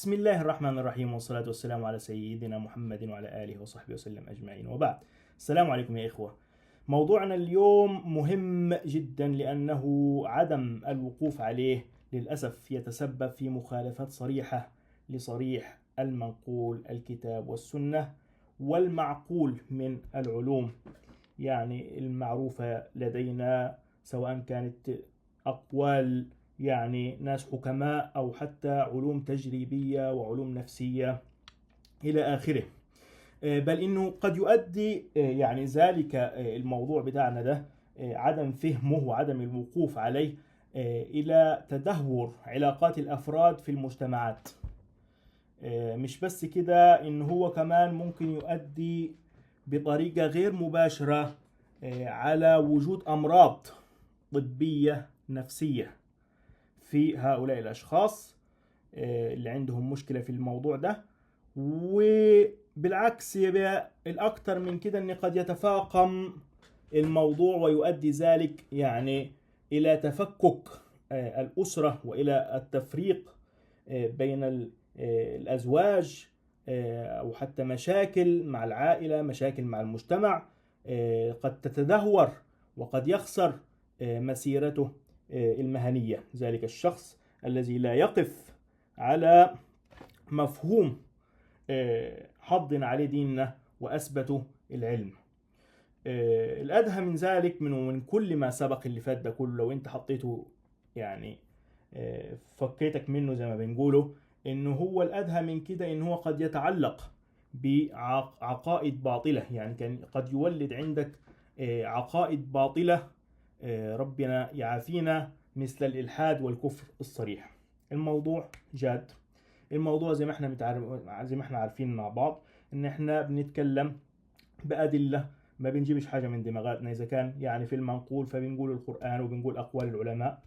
بسم الله الرحمن الرحيم، والصلاة والسلام على سيدنا محمد وعلى آله وصحبه وسلم أجمعين، وبعد. السلام عليكم يا إخوة. موضوعنا اليوم مهم جدا لأنه عدم الوقوف عليه للأسف يتسبب في مخالفات صريحة لصريح المنقول الكتاب والسنة والمعقول من العلوم، يعني المعروفة لدينا، سواء كانت أقوال يعني ناس حكماء أو حتى علوم تجريبية وعلوم نفسية إلى آخره. بل إنه قد يؤدي يعني ذلك الموضوع بتاعنا ده، عدم فهمه وعدم الوقوف عليه، إلى تدهور علاقات الأفراد في المجتمعات. مش بس كده، إن هو كمان ممكن يؤدي بطريقة غير مباشرة على وجود أمراض طبية نفسية في هؤلاء الأشخاص اللي عندهم مشكلة في الموضوع ده. وبالعكس يبقى الأكثر من كده أن قد يتفاقم الموضوع ويؤدي ذلك يعني إلى تفكك الأسرة وإلى التفريق بين الأزواج، أو حتى مشاكل مع العائلة، مشاكل مع المجتمع، قد تتدهور وقد يخسر مسيرته المهنية ذلك الشخص الذي لا يقف على مفهوم حض عليه ديننا وأثبتوا العلم. الأدهى من ذلك من كل ما سبق اللي فات ده كله، لو أنت حطيته يعني فكيتك منه زي ما بنقوله، إنه هو الأدهى من كده إنه هو قد يتعلق بعقائد باطلة، يعني كان قد يولد عندك عقائد باطلة، ربنا يعافينا، مثل الإلحاد والكفر الصريح. الموضوع جاد. الموضوع زي ما احنا عارفين مع بعض ان احنا بنتكلم بأدلة، ما بنجيبش حاجة من دماغاتنا. إذا كان يعني في المنقول فبنقول القرآن وبنقول أقوال العلماء،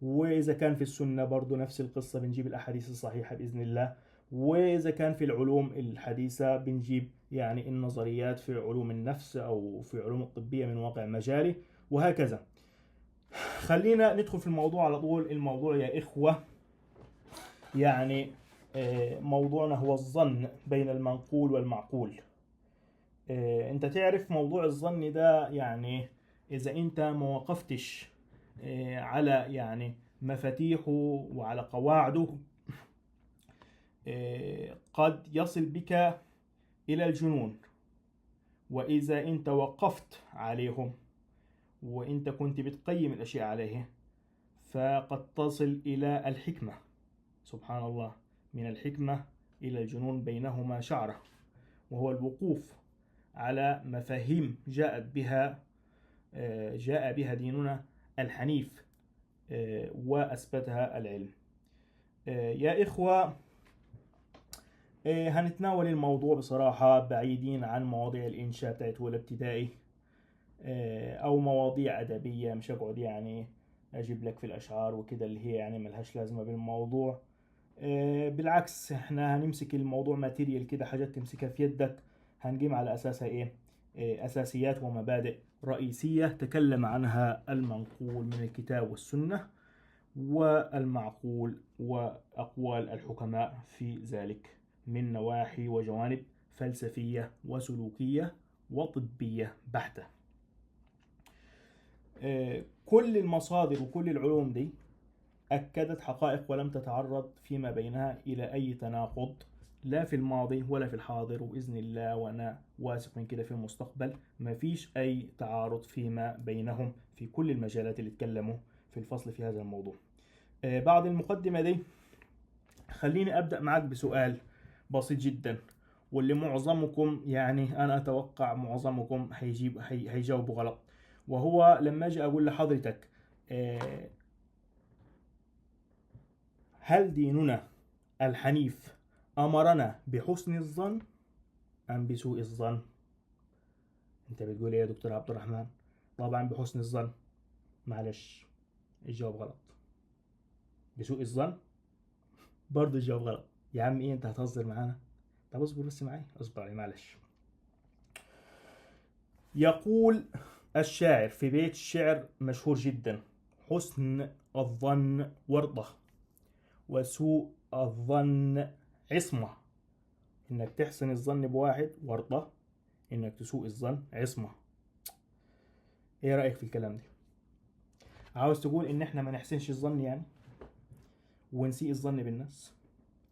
وإذا كان في السنة برضو نفس القصة، بنجيب الأحاديث الصحيحة بإذن الله. وإذا كان في العلوم الحديثة بنجيب يعني النظريات في علوم النفس أو في علوم الطبية من واقع مجالي، وهكذا. خلينا ندخل في الموضوع على طول. الموضوع يا إخوة يعني موضوعنا هو الظن بين المنقول والمعقول. انت تعرف موضوع الظن ده، يعني اذا انت ما وقفتش على يعني مفاتيحه وعلى قواعده، قد يصل بك الى الجنون. واذا انت وقفت عليهم وانت كنت بتقيم الاشياء عليه، فقد تصل الى الحكمة. سبحان الله، من الحكمة إلى الجنون بينهما شعرة، وهو الوقوف على مفاهيم جاء بها ديننا الحنيف وأثبتها العلم. يا إخوة، هنتناول الموضوع بصراحة بعيدين عن مواضيع الإنشاء بتاعت أولى ابتدائي، أو مواضيع أدبية. مش هقعد يعني أجيب لك في الأشعار وكده اللي هي يعني ملهاش لازمة بالموضوع. بالعكس، احنا هنمسك الموضوع ماتيريال كده، حاجات تمسكها في يدك، هنقيم على أساسها أساسيات ومبادئ رئيسية تكلم عنها المنقول من الكتاب والسنة، والمعقول وأقوال الحكماء في ذلك من نواحي وجوانب فلسفية وسلوكية وطبية بحتة. كل المصادر وكل العلوم دي أكدت حقائق ولم تتعرض فيما بينها إلى أي تناقض، لا في الماضي ولا في الحاضر، وبإذن الله وأنا واثق من كده في المستقبل ما فيش أي تعارض فيما بينهم في كل المجالات اللي اتكلموا في الفصل في هذا الموضوع. بعد المقدمة دي خليني أبدأ معك بسؤال بسيط جدا، واللي معظمكم يعني أنا أتوقع معظمكم هيجاوبوا غلط. وهو لما أجي أقول لحضرتك هل ديننا الحنيف أمرنا بحسن الظن أم بسوء الظن؟ أنت بتقول إيه يا دكتور عبد الرحمن؟ طبعا بحسن الظن. معلش، الجواب غلط. بسوء الظن برضه الجواب غلط. يا عم إيه، أنت هتهزر معانا؟ طب اصبر بس معي، اصبر علي معلش. يقول الشاعر في بيت شعر مشهور جدا: حسن الظن ورطة، وسوء الظن عصمة. انك تحسن الظن بواحد ورطة، انك تسوء الظن عصمة. ايه رأيك في الكلام ده؟ عاوز تقول ان احنا ما نحسنش الظن يعني ونسيء الظن بالناس؟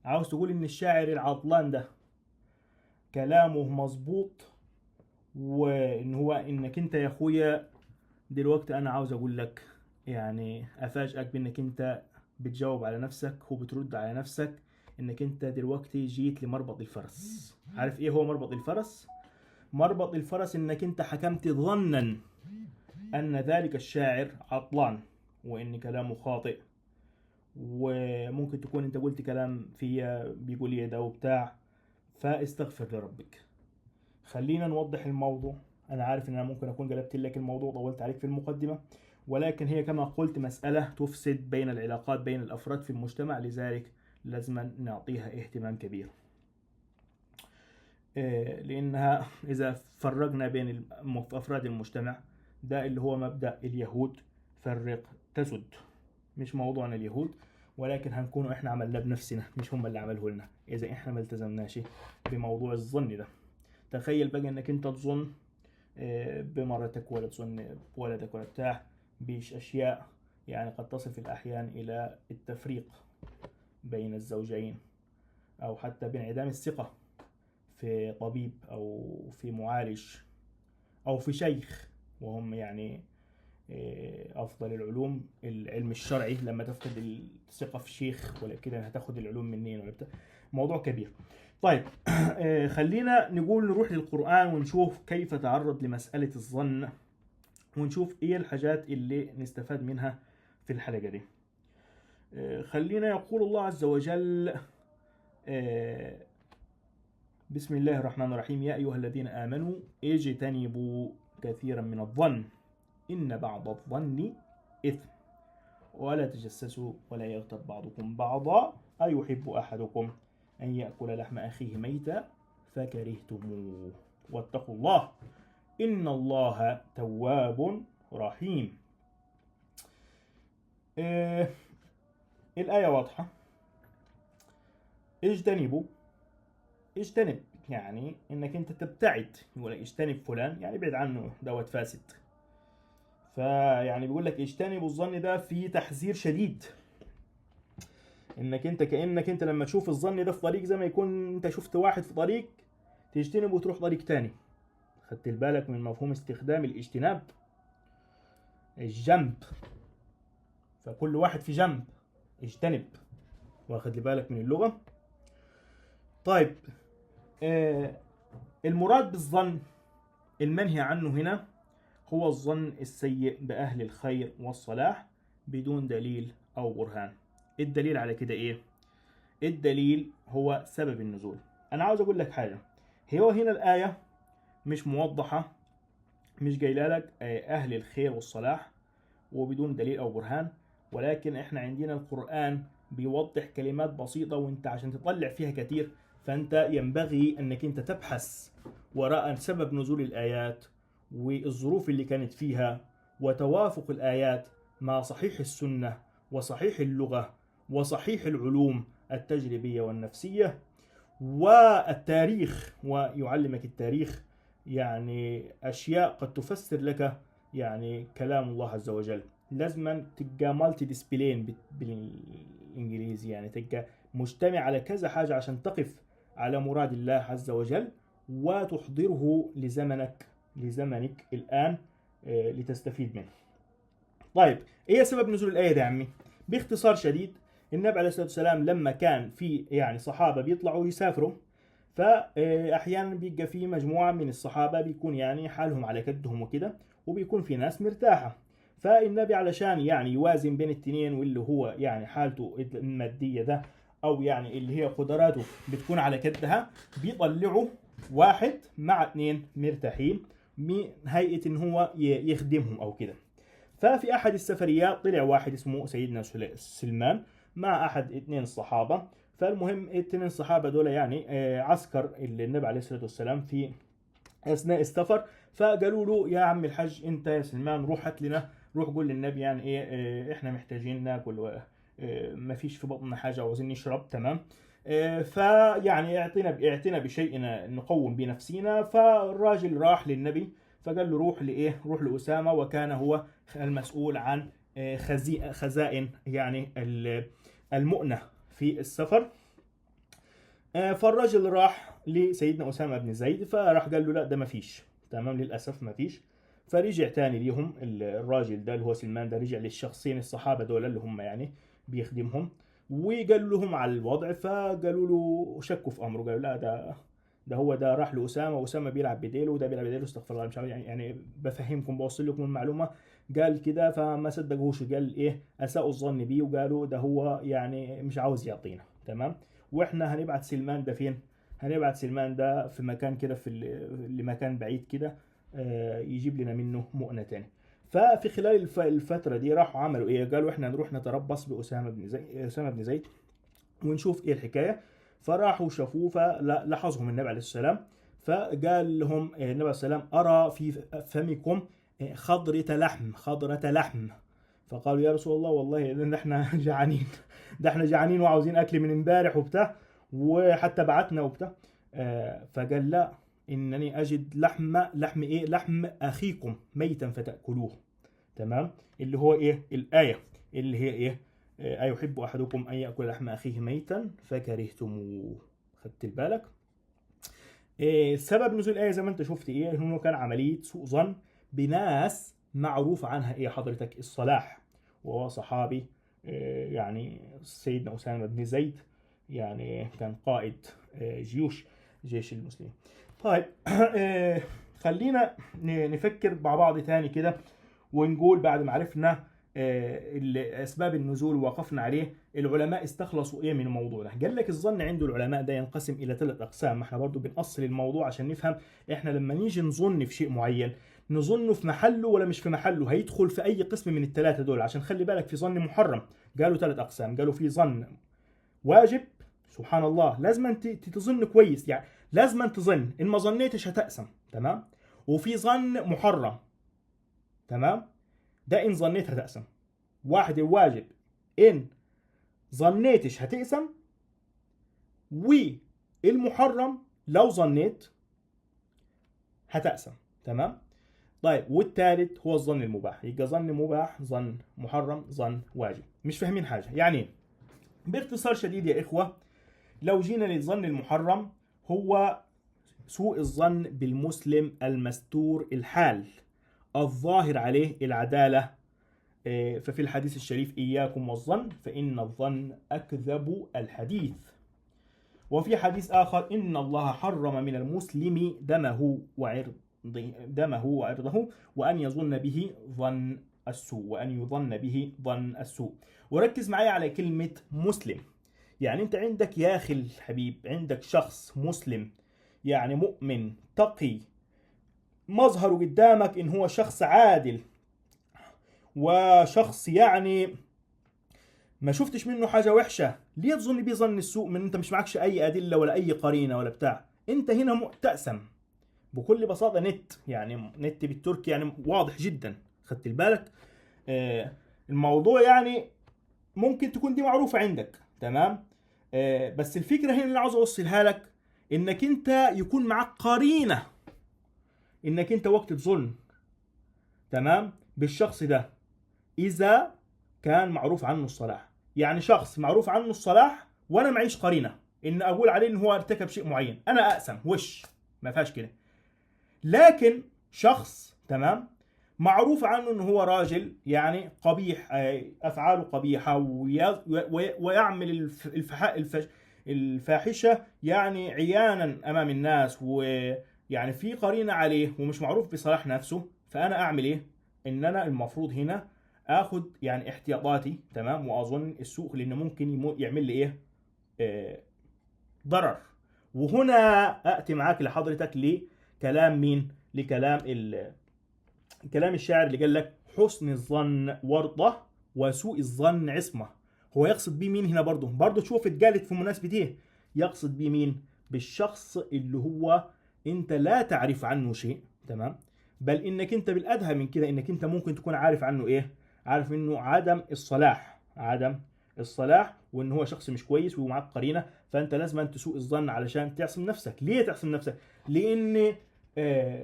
عاوز تقول ان الشاعر العطلان ده كلامه مظبوط، وان هو انك انت يا اخويا دلوقتي انا عاوز اقول لك يعني افاجئك بانك انت بتجاوب على نفسك وبترد على نفسك، انك انت دلوقتي جيت لمربط الفرس. عارف ايه هو مربط الفرس؟ مربط الفرس انك انت حكمت ظنا ان ذلك الشاعر عطلان وان كلامه خاطئ، وممكن تكون انت قلت كلام فيا بيقول ايه ده وبتاع، فاستغفر لربك. خلينا نوضح الموضوع. انا عارف ان انا ممكن اكون قلبت لك الموضوع، طولت عليك في المقدمة، ولكن هي كما قلت مسألة تفسد بين العلاقات بين الافراد في المجتمع، لذلك لازم نعطيها اهتمام كبير. لانها اذا فرقنا بين افراد المجتمع، ده اللي هو مبدأ اليهود، فرق تسد. مش موضوعنا اليهود، ولكن هنكون احنا عملنا بنفسنا، مش هم اللي عملوه لنا اذا احنا ما التزمناش بموضوع الظن ده. تخيل بقى انك انت تظن بمرتك ولا تظن بولدك ولا بتاع بيش اشياء يعني قد تصل في الاحيان الى التفريق بين الزوجين، او حتى بانعدام الثقة في طبيب او في معالج او في شيخ، وهم يعني افضل العلوم العلم الشرعي. لما تفقد الثقة في شيخ ولا كده هتاخد العلوم منين ولا بتاع، موضوع كبير. طيب خلينا نروح للقرآن ونشوف كيف تعرض لمسألة الظن، ونشوف ايه الحاجات اللي نستفاد منها في الحلقة دي. خلينا يقول الله عز وجل بسم الله الرحمن الرحيم: يا أيها الذين آمنوا اجتنبوا كثيرا من الظن إن بعض الظن إثم ولا تجسسوا ولا يغتب بعضكم بعضا أيحب أحدكم أن يأكل لحم أخيه ميتا فكرهتموه واتقوا الله إن الله تواب رحيم. الآية واضحة. اجتنب يعني انك انت تبتعد، يقول اجتنب فلان يعني ابعد عنه دوت فاسد. فيعني بيقول لك اجتنبوا الظن، ده في تحذير شديد، انك انت كأنك انت لما تشوف الظن ده في طريق زي ما يكون انت شفت واحد في طريق تجتنب وتروح طريق تاني. خدت بالك من مفهوم استخدام الاجتناب؟ الجنب، فكل واحد في جنب اجتنب، واخد بالك من اللغة. طيب المراد بالظن المنهي عنه هنا هو الظن السيء بأهل الخير والصلاح بدون دليل أو برهان. الدليل على كده إيه؟ الدليل هو سبب النزول. أنا عاوز أقول لك حاجة، هو هنا الآية مش موضحة، مش جايلة لك أهل الخير والصلاح وبدون دليل أو برهان، ولكن إحنا عندنا القرآن بيوضح كلمات بسيطة، وإنت عشان تطلع فيها كتير فأنت ينبغي أنك أنت تبحث وراء سبب نزول الآيات والظروف اللي كانت فيها، وتوافق الآيات مع صحيح السنة وصحيح اللغة وصحيح العلوم التجريبية والنفسية والتاريخ. ويعلمك التاريخ يعني أشياء قد تفسر لك يعني كلام الله عز وجل. لازم تبقى مالتي ديسبلين بالإنجليزي، يعني تبقى مجتمع على كذا حاجة عشان تقف على مراد الله عز وجل وتحضره لزمنك الآن لتستفيد منه. طيب ايه سبب نزول الآية ده يا عمي؟ باختصار شديد، النبي عليه الصلاة والسلام لما كان في يعني صحابة بيطلعوا يسافروا، فأحيانا بيبقى في مجموعة من الصحابة بيكون يعني حالهم على كدهم وكده، وبيكون في ناس مرتاحة. فالنبي علشان يعني يوازن بين التنين، واللي هو يعني حالته المادية ده أو يعني اللي هي قدراته بتكون على كدها، بيطلعوا واحد مع اثنين مرتاحين من هيئة ان هو يخدمهم او كده. ففي احد السفريات طلع واحد اسمه سيدنا سلمان مع احد اثنين الصحابة. فالمهم الاثنين الصحابة دول يعني عسكر النبي عليه الصلاة والسلام في اثناء السفر، فقالوا له يا عم الحج انت يا سلمان روح هات لنا، روح قول للنبي يعني ايه احنا محتاجين ناكل، ما فيش في بطننا حاجة وعاوزين نشرب. تمام. فيعني اعطينا بشيء نقوم بنفسنا. فالراجل راح للنبي فقال له روح لإيه؟ روح لأسامة، وكان هو المسؤول عن خزائن يعني المؤنة في السفر. فالراجل راح لسيدنا أسامة بن زيد فراح قال له لا ده ما فيش، تمام، للأسف ما فيش. فرجع تاني ليهم الراجل ده اللي هو سلمان ده، رجع للشخصين الصحابة دول اللي هم يعني بيخدمهم، وقال لهم على الوضع. فقالوا له شكوا في أمره، قالوا لا ده هو ده راح لأسامة، وأسامة بيلعب بديله وده بيلعب بديله، استغفر الله، مش عارف يعني بفهمكم بوصل لكم المعلومة. قال كده فما صدقوش، قال إيه أساءوا الظن بيه وقالوا ده هو يعني مش عاوز يعطينا، تمام. واحنا هنبعت سلمان ده فين؟ هنبعت سلمان ده في مكان كده لمكان بعيد كده يجيب لنا منه مؤنة تاني. ففي خلال الفترة دي راحوا عملوا ايه؟ قالوا احنا نروح نتربص أسامة بن زيد ونشوف ايه الحكاية. فراحوا شافوه فلحظهم النبي عليه السلام، فقال لهم النبي عليه السلام أرى في فمكم خضرة لحم. فقالوا يا رسول الله والله ده احنا جعانين، ده احنا جعانين وعاوزين اكل من امبارح وبتاع، وحتى بعتنا وبتاع. فقال لا انني اجد لحم ايه؟ لحم اخيكم ميتا فتاكلوه، تمام. اللي هو ايه الايه اللي هي ايه؟ ايحب احدكم ان ياكل لحم اخيه ميتا فكرهتموه. خدت بالك؟ سبب نزول الايه زي ما انت شفت ايه؟ انه كان عمليه سوء ظن بناس معروف عنها ايه حضرتك؟ الصلاح، وهو صحابي يعني سيدنا أسامة بن زيد، يعني كان قائد جيش المسلمين. طيب خلينا نفكر مع بعض تاني كده، ونقول بعد ما عرفنا اسباب النزول ووقفنا عليه، العلماء استخلصوا ايه من الموضوع ده؟ قال لك الظن عند العلماء ده ينقسم الى 3 اقسام. ما احنا برضو بنأصل الموضوع عشان نفهم احنا لما نيجي نظن في شيء معين نظنه في محله ولا مش في محله، هيدخل في اي قسم من ال3 دول. عشان خلي بالك في ظن محرم قالوا 3 اقسام. قالوا في ظن واجب، سبحان الله، لازم انت تظن كويس، يعني لازم تظن، ان ما ظنيتش هتقسم، تمام. وفي ظن محرم، تمام، ده ان ظنيت هتقسم. واحد الواجب ان ظنيتش هتقسم، والمحرم لو ظنيت هتقسم، تمام. طيب والثالث هو الظن المباح. يبقى ظن مباح، ظن محرم، ظن واجب. مش فاهمين حاجه يعني؟ باختصار شديد يا اخوه، لو جينا للظن المحرم، هو سوء الظن بالمسلم المستور الحال الظاهر عليه العداله. ففي الحديث الشريف إياكم والظن فإن الظن أكذب الحديث. وفي حديث آخر إن الله حرم من المسلم دمه وعرضه وأن يظن به ظن السوء. وركز معي على كلمة مسلم. يعني أنت عندك يا أخي الحبيب، عندك شخص مسلم، يعني مؤمن تقي، مظهره قدامك إن هو شخص عادل وشخص يعني ما شفتش منه حاجة وحشة، ليه تظن بيه ظن السوء من انت مش معكش اي ادلة ولا اي قرينة ولا بتاع؟ انت هنا تأسم بكل بساطة. يعني نت بالتركي يعني واضح جدا، خدت بالك؟ الموضوع يعني ممكن تكون دي معروفة عندك، تمام. بس الفكرة هنا اللي عاوز اوصلها لك، انك انت يكون معك قرينة انك انت وقت تظن، تمام، بالشخص ده اذا كان معروف عنه الصلاح. يعني شخص معروف عنه الصلاح وانا معيش قرينه ان اقول عليه ان هو ارتكب شيء معين، انا اقسم ما فيهاش كده. لكن شخص، تمام، معروف عنه ان هو راجل يعني قبيح، افعاله قبيحه ويعمل الفاحشه يعني عيانا امام الناس، ويعني في قرينه عليه ومش معروف بصلاح نفسه، فانا اعمل ايه؟ ان انا المفروض هنا اخد يعني احتياطاتي، تمام، واظن السوء لانه ممكن يعمل لي ايه؟ ضرر. وهنا اتي معاك لحضرتك لكلام مين؟ لكلام كلام الشاعر اللي قال لك حسن الظن ورطة وسوء الظن عصمة. هو يقصد بيه مين هنا؟ برضه شوف اتقالت في مناسبة ايه. يقصد بيه مين؟ بالشخص اللي هو انت لا تعرف عنه شيء، تمام، بل انك انت بالادهى من كده انك انت ممكن تكون عارف عنه ايه؟ عارف انه عدم الصلاح، عدم الصلاح وان هو شخص مش كويس ومعاك قرينه، فانت لازم أن تسوء الظن علشان تعصم نفسك. ليه تعصم نفسك؟ لان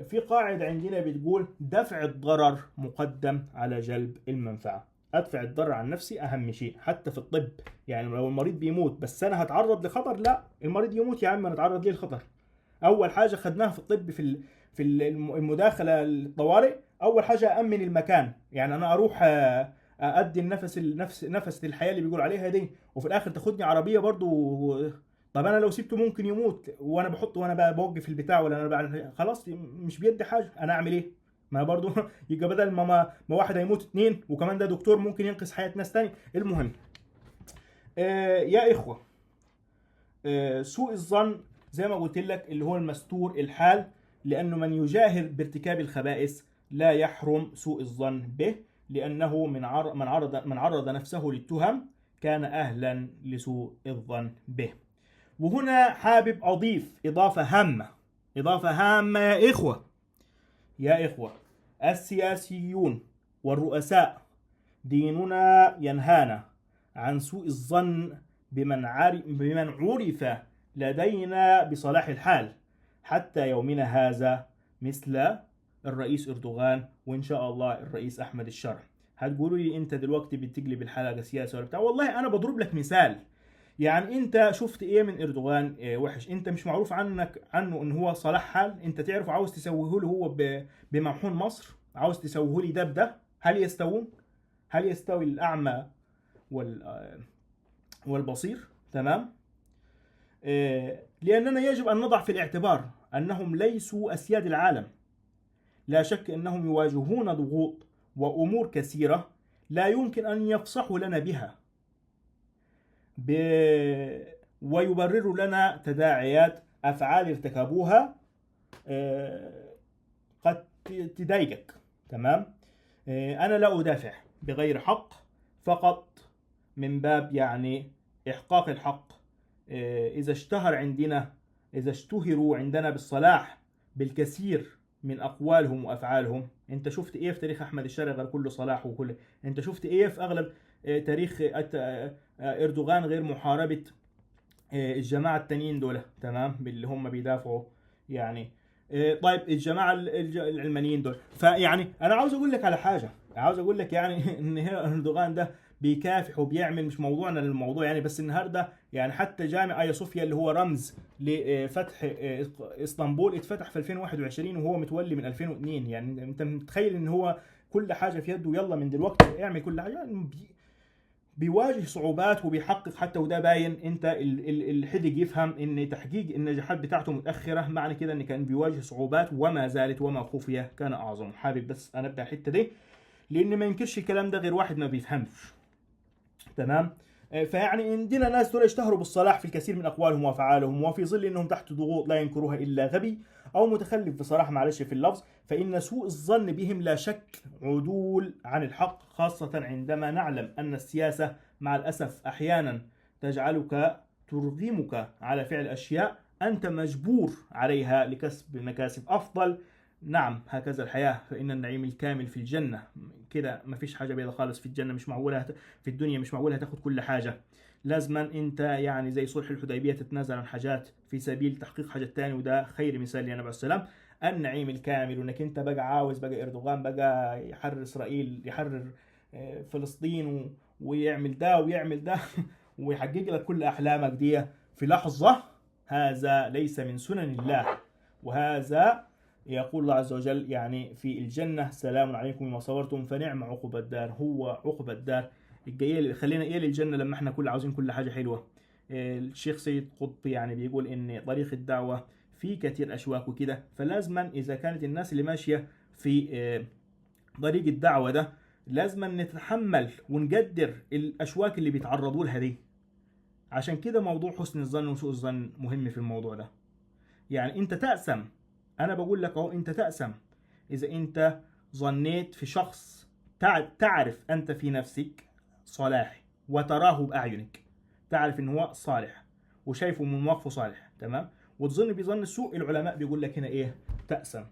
في قاعده عندنا بتقول دفع الضرر مقدم على جلب المنفعه. ادفع الضرر عن نفسي اهم شيء، حتى في الطب. يعني لو المريض بيموت بس انا هتعرض لخطر، لا المريض يموت يا عم، انا اتعرض ليه الخطر. اول حاجه خدناها في الطب في المداخله الطوارئ، اول حاجه امن المكان. يعني انا اروح ادي نفس الحياه اللي بيقول عليها دي، وفي الاخر تاخدني عربيه برضو. طب انا لو سبته ممكن يموت، وانا بحطه وانا بوقف البتاع، ولا انا خلاص مش بيدي حاجه، انا اعمل ايه؟ ما برضو يبقى بدل ما واحد هيموت اتنين، وكمان ده دكتور ممكن ينقذ حياه ناس تاني. المهم يا اخوه، سوء الظن زي ما قلت لك اللي هو المستور الحال، لأنه من يجاهر بارتكاب الخبائث لا يحرم سوء الظن به، لأنه من عرض نفسه للتهم كان أهلا لسوء الظن به. وهنا حابب أضيف إضافة هامة يا إخوة، السياسيون والرؤساء ديننا ينهانا عن سوء الظن بمن عرف لدينا بصلاح الحال حتى يومنا هذا، مثل الرئيس أردوغان، وإن شاء الله الرئيس أحمد الشرع. هتقولوا لي أنت دلوقتي بتقلب الحلقة سياسة ولا بتاع؟ والله أنا بضرب لك مثال. يعني أنت شفت إيه من أردوغان وحش؟ أنت مش معروف عنه إن هو صلاح حال؟ أنت تعرف عاوز تسويه له هو بممحون مصر؟ عاوز تسويه لي ده؟ هل يستوون؟ هل يستوي الأعمى والبصير؟ تمام. لأننا يجب أن نضع في الاعتبار أنهم ليسوا أسياد العالم. لا شك أنهم يواجهون ضغوط وأمور كثيرة لا يمكن أن يفصحوا لنا بها ويبرروا لنا تداعيات أفعال ارتكبوها قد تضايقك. تمام. أنا لا أدافع بغير حق، فقط من باب يعني إحقاق الحق. إذا اشتهروا عندنا بالصلاح بالكثير من أقوالهم وأفعالهم. أنت شفت إيه في تاريخ أحمد الشرع غير كله صلاح وكله؟ أنت شفت إيه في أغلب تاريخ إردوغان غير محاربة الجماعة التانيين دول؟ تمام، باللي هم بيدافعوا يعني. طيب الجماعة العلمانيين دول. فيعني أنا عاوز أقول لك على حاجة، عاوز أقول لك يعني إن إردوغان ده بيكافح وبيعمل، مش موضوعنا للموضوع يعني، بس النهارده يعني حتى جامع ايا صوفيا اللي هو رمز لفتح اسطنبول اتفتح في 2021 وهو متولي من 2002. يعني انت متخيل ان هو كل حاجه في يده، يلا من دلوقتي اعمل كل حاجه. يعني بيواجه صعوبات وبيحقق حتى، وده باين. انت الحدق يفهم ان تحقيق النجاحات بتاعته متاخره، معنى كده ان كان بيواجه صعوبات وما زالت، وما خفي كان اعظم. حابب بس انبه الحته دي، لان ما ينكرش الكلام ده غير واحد ما بيفهمش. تمام. فيعني عندنا ناس دول اشتهروا بالصلاح في الكثير من اقوالهم وافعالهم، وفي ظل انهم تحت ضغوط لا ينكرها الا غبي او متخلف بصراحه، معلش في اللفظ. فان سوء الظن بهم لا شك عدول عن الحق، خاصه عندما نعلم ان السياسه مع الاسف احيانا ترغمك على فعل اشياء انت مجبور عليها لكسب مكاسب افضل. نعم، هكذا الحياة، فإن النعيم الكامل في الجنة. كده مفيش حاجة بيضة خالص في الجنة، مش معقولة في الدنيا مش معقولة تاخد كل حاجة. لازما انت يعني زي صلح الحديبية تتنازل عن حاجات في سبيل تحقيق حاجة تاني، وده خير مثال للنبي عليه السلام. النعيم الكامل، وانك انت بقى عاوز بقى اردوغان بقى يحرر اسرائيل، يحرر فلسطين ويعمل ده ويعمل ده ويحقق لك كل احلامك دي في لحظة. هذا ليس من سنن الله، وهذا يقول الله عز وجل يعني في الجنة: سلام عليكم بما صبرتم فنعم عقبى الدار. هو عقبى الدار الجاية خلينا ايه للجنة لما احنا عاوزين كل حاجة حلوة. الشيخ سيد قطب يعني بيقول ان طريق الدعوة في كثير اشواك وكده، فلازما اذا كانت الناس اللي ماشية في طريق الدعوة ده لازما نتحمل ونقدر الاشواك اللي بيتعرضوا لها دي. عشان كده موضوع حسن الظن وسوء الظن مهم في الموضوع ده. يعني انت تأسم، انا بقول لك اهو، انت تأسم اذا انت ظنيت في شخص تعرف انت في نفسك صلاح وتراه باعينك، تعرف ان هو صالح وشايفه من مواقفه صالح، تمام، وتظن بظن السوء. العلماء بيقول لك هنا ايه؟ تأسم.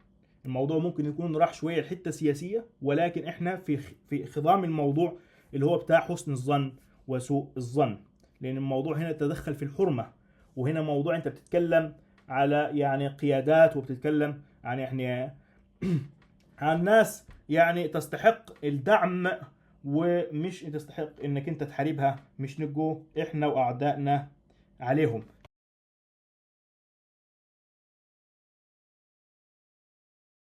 الموضوع ممكن يكون راح شويه الحته سياسيه، ولكن احنا في خضام الموضوع اللي هو بتاع حسن الظن وسوء الظن، لأن الموضوع هنا تدخل في الحرمة، وهنا موضوع أنت بتتكلم على يعني قيادات، وبتتكلم عن يعني عن ناس يعني تستحق الدعم، ومش تستحق انك انت تحاربها، مش نبقوا احنا واعدائنا عليهم.